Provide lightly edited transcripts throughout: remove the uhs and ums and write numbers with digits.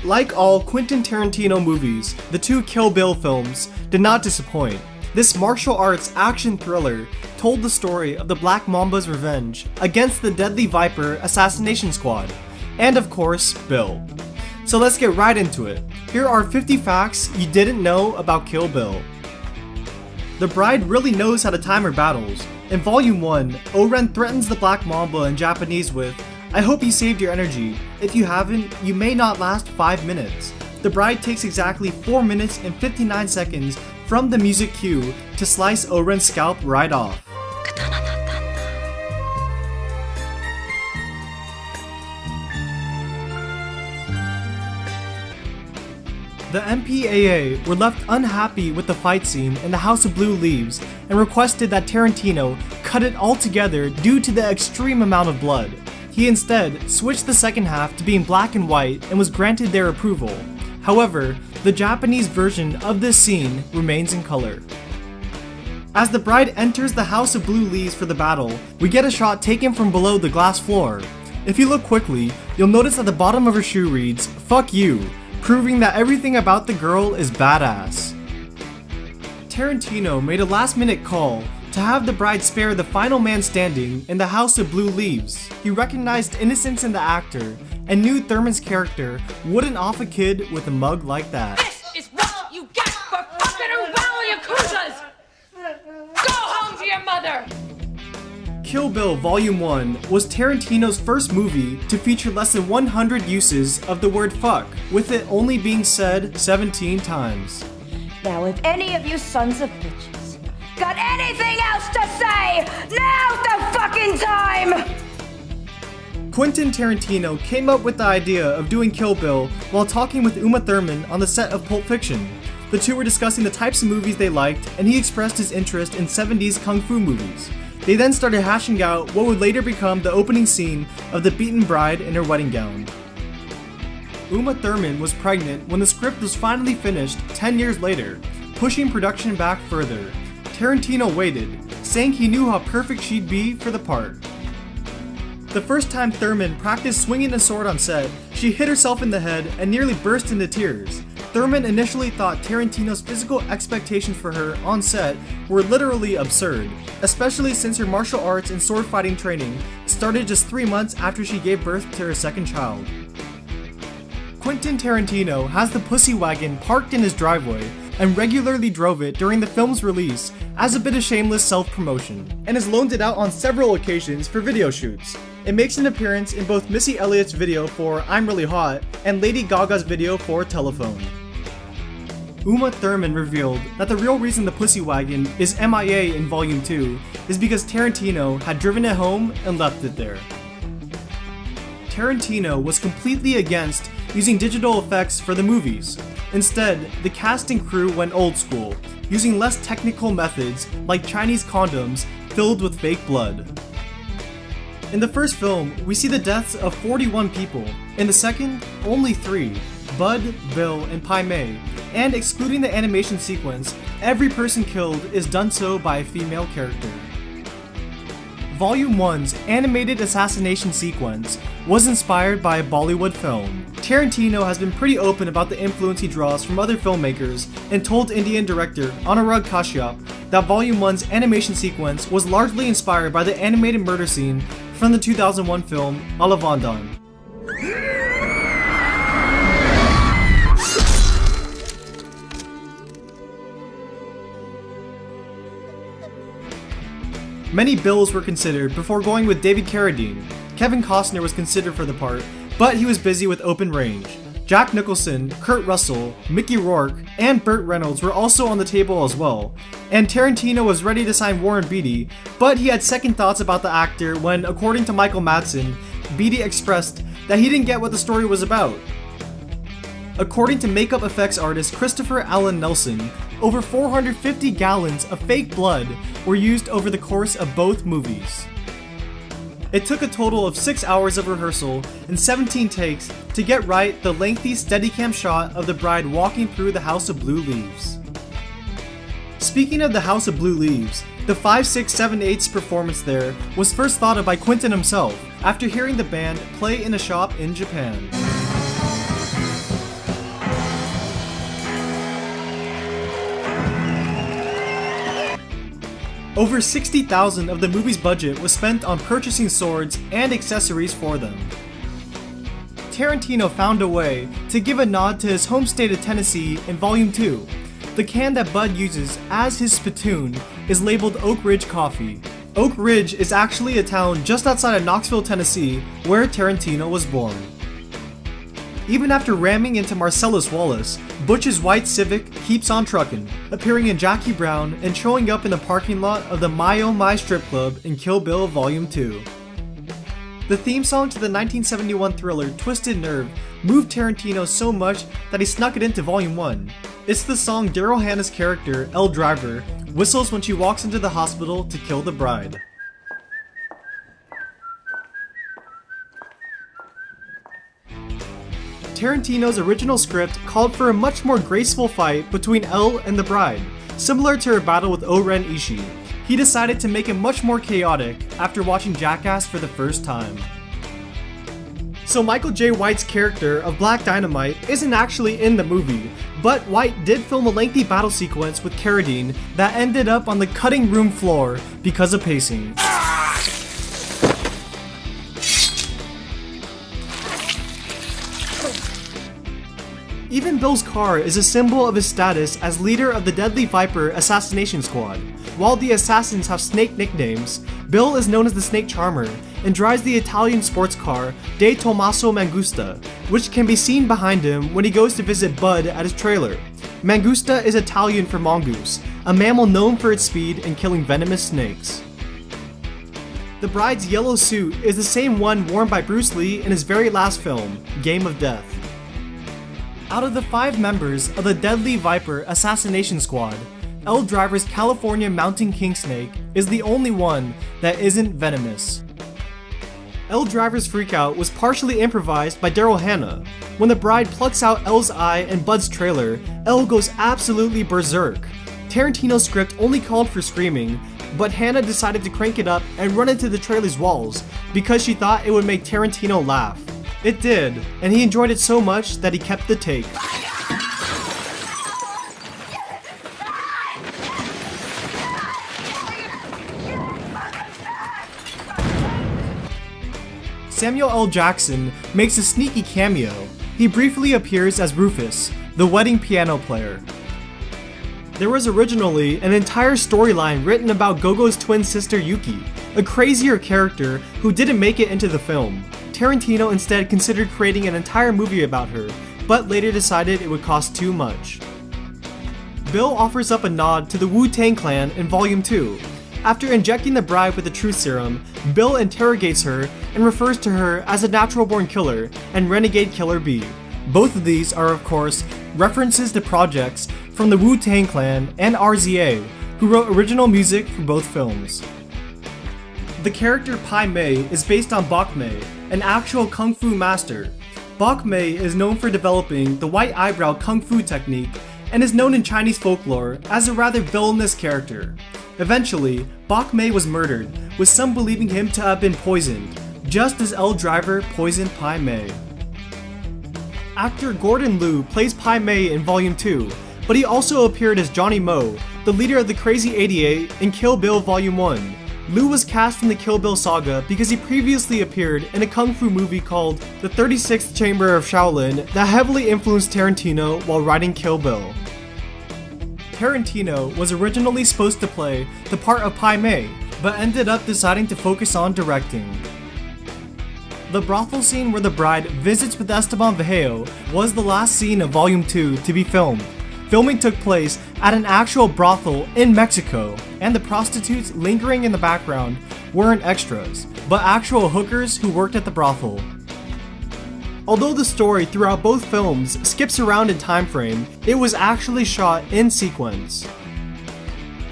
Like all Quentin Tarantino movies, the two Kill Bill films did not disappoint. This martial arts action thriller told the story of the Black Mamba's revenge against the Deadly Viper assassination squad, and of course, Bill. So let's get right into it. Here are 50 facts you didn't know about Kill Bill. The bride really knows how to time her battles. In Volume 1, O-Ren threatens the Black Mamba in Japanese with, "I hope you saved your energy. If you haven't, you may not last 5 minutes." The bride takes exactly 4 minutes and 59 seconds from the music cue to slice O-Ren's scalp right off. The MPAA were left unhappy with the fight scene in the House of Blue Leaves and requested that Tarantino cut it altogether due to the extreme amount of blood. He instead switched the second half to being black and white and was granted their approval. However, the Japanese version of this scene remains in color. As the bride enters the House of Blue Leaves for the battle, we get a shot taken from below the glass floor. If you look quickly, you'll notice at the bottom of her shoe reads, "Fuck you," proving that everything about the girl is badass. Tarantino made a last-minute call to have the bride spare the final man standing in the House of Blue Leaves. He recognized innocence in the actor and knew Thurman's character wouldn't off a kid with a mug like that. This is what you get for fucking around Yakuzas! Go home to your mother! Kill Bill Volume 1 was Tarantino's first movie to feature less than 100 uses of the word fuck, with it only being said 17 times. Now if any of you sons of bitches got anything else to say, now's the fucking time! Quentin Tarantino came up with the idea of doing Kill Bill while talking with Uma Thurman on the set of Pulp Fiction. The two were discussing the types of movies they liked, and he expressed his interest in 70s kung fu movies. They then started hashing out what would later become the opening scene of the beaten bride in her wedding gown. Uma Thurman was pregnant when the script was finally finished 10 years later, pushing production back further. Tarantino waited, saying he knew how perfect she'd be for the part. The first time Thurman practiced swinging a sword on set, she hit herself in the head and nearly burst into tears. Thurman initially thought Tarantino's physical expectations for her on set were literally absurd, especially since her martial arts and sword fighting training started just 3 months after she gave birth to her second child. Quentin Tarantino has the Pussy Wagon parked in his driveway and regularly drove it during the film's release as a bit of shameless self-promotion, and has loaned it out on several occasions for video shoots. It makes an appearance in both Missy Elliott's video for I'm Really Hot and Lady Gaga's video for Telephone. Uma Thurman revealed that the real reason the Pussy Wagon is MIA in Volume 2 is because Tarantino had driven it home and left it there. Tarantino was completely against using digital effects for the movies. Instead, the cast and crew went old school, using less technical methods like Chinese condoms filled with fake blood. In the first film, we see the deaths of 41 people. In the second, only 3, Bud, Bill, and Pai Mei, and excluding the animation sequence, every person killed is done so by a female character. Volume 1's animated assassination sequence was inspired by a Bollywood film. Tarantino has been pretty open about the influence he draws from other filmmakers and told Indian director Anurag Kashyap that Volume 1's animation sequence was largely inspired by the animated murder scene from the 2001 film Alavandan. Many bills were considered before going with David Carradine. Kevin Costner was considered for the part, but he was busy with Open Range. Jack Nicholson, Kurt Russell, Mickey Rourke, and Burt Reynolds were also on the table as well. And Tarantino was ready to sign Warren Beatty, but he had second thoughts about the actor when, according to Michael Madsen, Beatty expressed that he didn't get what the story was about. According to makeup effects artist Christopher Allen Nelson, over 450 gallons of fake blood were used over the course of both movies. It took a total of 6 hours of rehearsal and 17 takes to get right the lengthy Steadicam shot of the bride walking through the House of Blue Leaves. Speaking of the House of Blue Leaves, the 5-6-7-8's performance there was first thought of by Quentin himself after hearing the band play in a shop in Japan. Over $60,000 of the movie's budget was spent on purchasing swords and accessories for them. Tarantino found a way to give a nod to his home state of Tennessee in Volume 2. The can that Bud uses as his spittoon is labeled Oak Ridge Coffee. Oak Ridge is actually a town just outside of Knoxville, Tennessee, where Tarantino was born. Even after ramming into Marcellus Wallace, Butch's white Civic keeps on trucking, appearing in Jackie Brown and showing up in the parking lot of the My Oh My strip club in Kill Bill Volume 2. The theme song to the 1971 thriller Twisted Nerve moved Tarantino so much that he snuck it into Volume 1. It's the song Daryl Hannah's character, Elle Driver, whistles when she walks into the hospital to kill the bride. Tarantino's original script called for a much more graceful fight between Elle and the bride, similar to her battle with O-Ren Ishii. He decided to make it much more chaotic after watching Jackass for the first time. So Michael J. White's character of Black Dynamite isn't actually in the movie, but White did film a lengthy battle sequence with Carradine that ended up on the cutting room floor because of pacing. Even Bill's car is a symbol of his status as leader of the Deadly Viper Assassination Squad. While the assassins have snake nicknames, Bill is known as the Snake Charmer and drives the Italian sports car De Tommaso Mangusta, which can be seen behind him when he goes to visit Bud at his trailer. Mangusta is Italian for mongoose, a mammal known for its speed in killing venomous snakes. The bride's yellow suit is the same one worn by Bruce Lee in his very last film, Game of Death. Out of the 5 members of the Deadly Viper Assassination Squad, Elle Driver's California Mountain King Snake is the only one that isn't venomous. Elle Driver's freakout was partially improvised by Daryl Hannah. When the bride plucks out Elle's eye in Bud's trailer, Elle goes absolutely berserk. Tarantino's script only called for screaming, but Hannah decided to crank it up and run into the trailer's walls because she thought it would make Tarantino laugh. It did, and he enjoyed it so much that he kept the take. Samuel L. Jackson makes a sneaky cameo. He briefly appears as Rufus, the wedding piano player. There was originally an entire storyline written about Gogo's twin sister Yuki, a crazier character who didn't make it into the film. Tarantino instead considered creating an entire movie about her, but later decided it would cost too much. Bill offers up a nod to the Wu-Tang Clan in Volume 2. After injecting the bride with the truth serum, Bill interrogates her and refers to her as a natural-born killer and renegade killer bee. Both of these are, of course, references to projects from the Wu-Tang Clan and RZA, who wrote original music for both films. The character Pai Mei is based on Bok Mei, an actual kung fu master. Bok Mei is known for developing the white eyebrow kung fu technique and is known in Chinese folklore as a rather villainous character. Eventually, Bok Mei was murdered, with some believing him to have been poisoned, just as Elle Driver poisoned Pai Mei. Actor Gordon Liu plays Pai Mei in Volume 2, but he also appeared as Johnny Mo, the leader of the Crazy 88 in Kill Bill Volume 1. Liu was cast in the Kill Bill saga because he previously appeared in a kung fu movie called The 36th Chamber of Shaolin that heavily influenced Tarantino while writing Kill Bill. Tarantino was originally supposed to play the part of Pai Mei, but ended up deciding to focus on directing. The brothel scene where the bride visits with Esteban Vigeo was the last scene of Volume 2 to be filmed. Filming took place at an actual brothel in Mexico, and the prostitutes lingering in the background weren't extras, but actual hookers who worked at the brothel. Although the story throughout both films skips around in time frame, it was actually shot in sequence.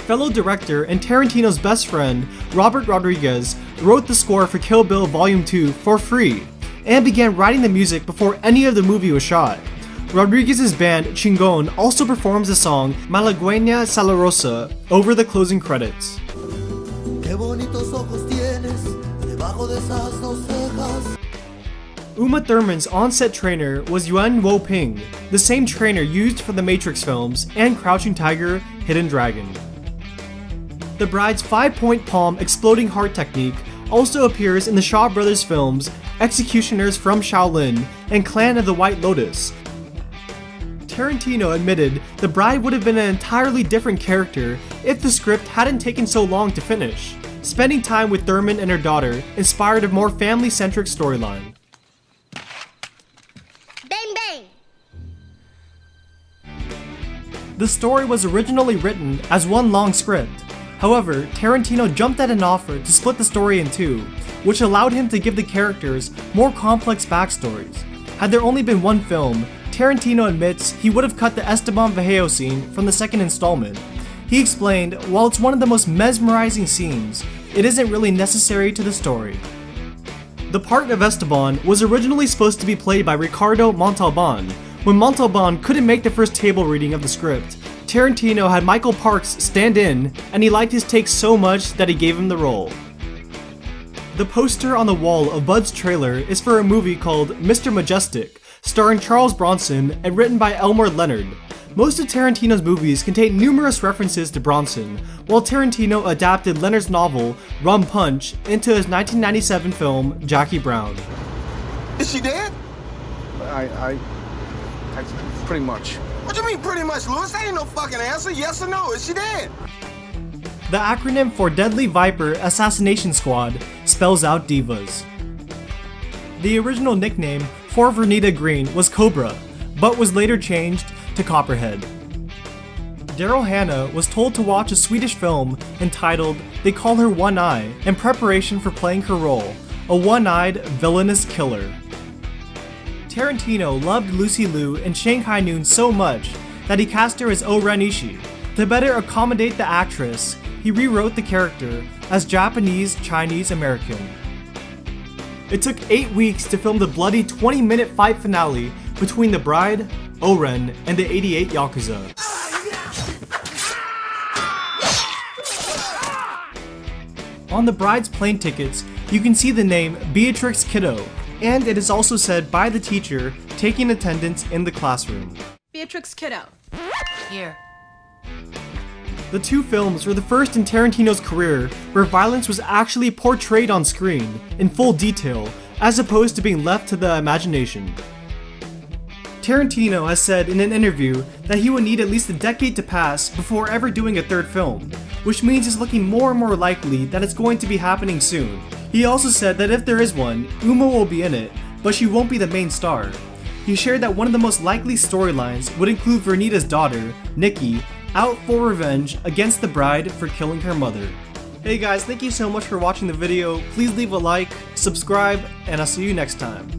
Fellow director and Tarantino's best friend, Robert Rodriguez, wrote the score for Kill Bill Volume 2 for free, and began writing the music before any of the movie was shot. Rodriguez's band Chingon also performs the song Malagueña Salarosa over the closing credits. Uma Thurman's on-set trainer was Yuen Woo-ping, the same trainer used for the Matrix films and Crouching Tiger, Hidden Dragon. The bride's 5-point palm exploding heart technique also appears in the Shaw Brothers films Executioners from Shaolin and Clan of the White Lotus. Tarantino admitted the bride would have been an entirely different character if the script hadn't taken so long to finish. Spending time with Thurman and her daughter inspired a more family-centric storyline. Bang bang! The story was originally written as one long script. However, Tarantino jumped at an offer to split the story in two, which allowed him to give the characters more complex backstories. Had there only been one film, Tarantino admits he would have cut the Esteban Vallejo scene from the second installment. He explained, while it's one of the most mesmerizing scenes, it isn't really necessary to the story. The part of Esteban was originally supposed to be played by Ricardo Montalban. When Montalban couldn't make the first table reading of the script, Tarantino had Michael Parks stand in, and he liked his take so much that he gave him the role. The poster on the wall of Bud's trailer is for a movie called Mr. Majestic, starring Charles Bronson and written by Elmore Leonard. Most of Tarantino's movies contain numerous references to Bronson, while Tarantino adapted Leonard's novel Rum Punch into his 1997 film Jackie Brown. Is she dead? I pretty much. What you mean pretty much, Lewis? That ain't no fucking answer. Yes or no? Is she dead? The acronym for Deadly Viper Assassination Squad spells out Divas. The original nickname for Vernita Green was Cobra, but was later changed to Copperhead. Daryl Hannah was told to watch a Swedish film entitled They Call Her One Eye in preparation for playing her role, a one-eyed villainous killer. Tarantino loved Lucy Liu and Shanghai Noon so much that he cast her as O-Ren Ishii. To better accommodate the actress, he rewrote the character as Japanese Chinese American. It took 8 weeks to film the bloody 20-minute fight finale between the bride, O-Ren, and the 88 Yakuza. On the bride's plane tickets, you can see the name Beatrix Kiddo, and it is also said by the teacher taking attendance in the classroom. Beatrix Kiddo. Here. The two films were the first in Tarantino's career where violence was actually portrayed on screen in full detail, as opposed to being left to the imagination. Tarantino has said in an interview that he would need at least a decade to pass before ever doing a third film, which means it's looking more and more likely that it's going to be happening soon. He also said that if there is one, Uma will be in it, but she won't be the main star. He shared that one of the most likely storylines would include Vernita's daughter, Nikki, out for revenge against the bride for killing her mother. Hey guys, thank you so much for watching the video. Please leave a like, subscribe, and I'll see you next time.